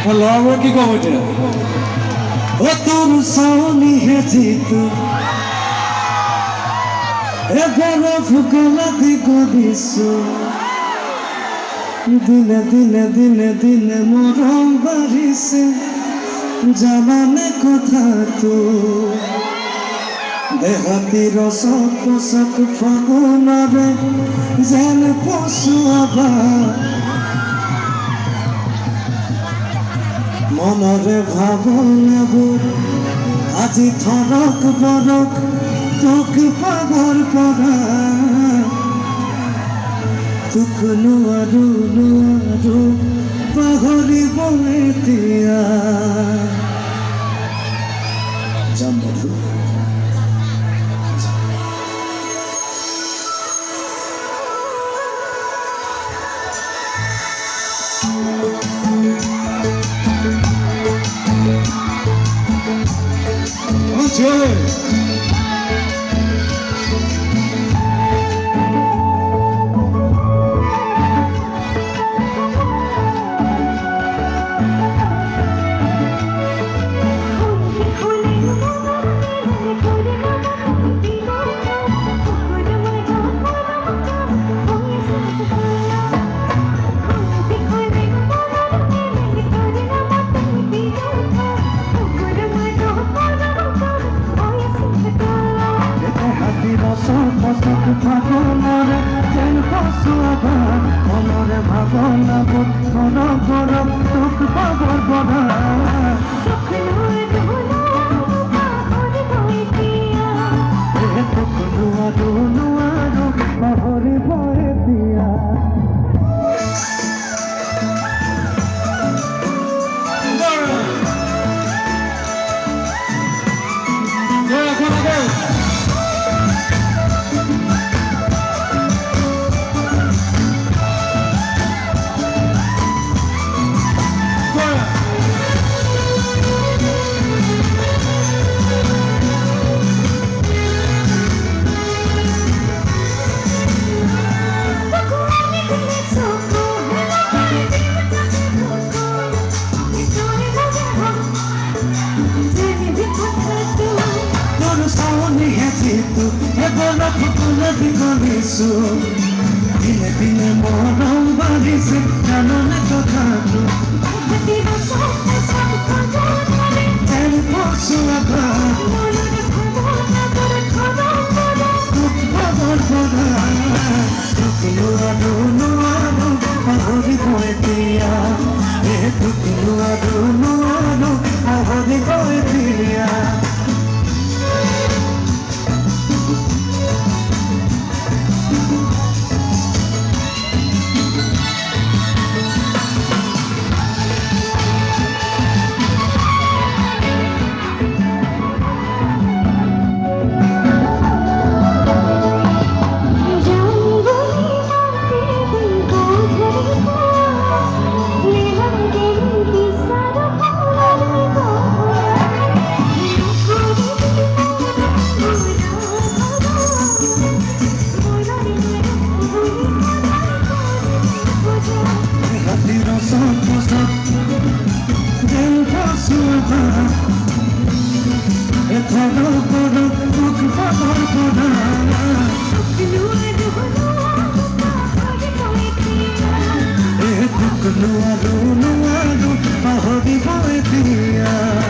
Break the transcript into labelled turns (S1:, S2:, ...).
S1: hello আমরা কি কব এটা ও তোর সাউনি হেজিত এবার ফুকলা দি করিছো দিনে দিনে দিনে দিনে মরম বাড়িছে জানানে কথা তো দেহাতি রসক পোষক ফাগুনরে যেন পশু আবার মনরে ভাবনাবুর আজি থরক বরক তোক পাগর পরা তোক নুয়ারু নুয়ারু পাহরি বলেতিয়া জাম্বু ভাবনারে যেন পশু আবার মনরে ভাবনা বোধ মন গরম তোক পাগল বনা তোক নুয়ারু নুয়ারু পাহরি বয়ে দিয়া দিনে দিনে মরম বাড়িছে জানানে কথা যেন পশু আবার তোক পাগল বনা তোক নুয়ারু নুয়ারু পাহরি বয়ে দিয়া তোক নুয়ারু নুয়ারু পাহরি বয়ে দিয়া নুয়ারু নুয়ারু পাহরি বয়ে দিয়া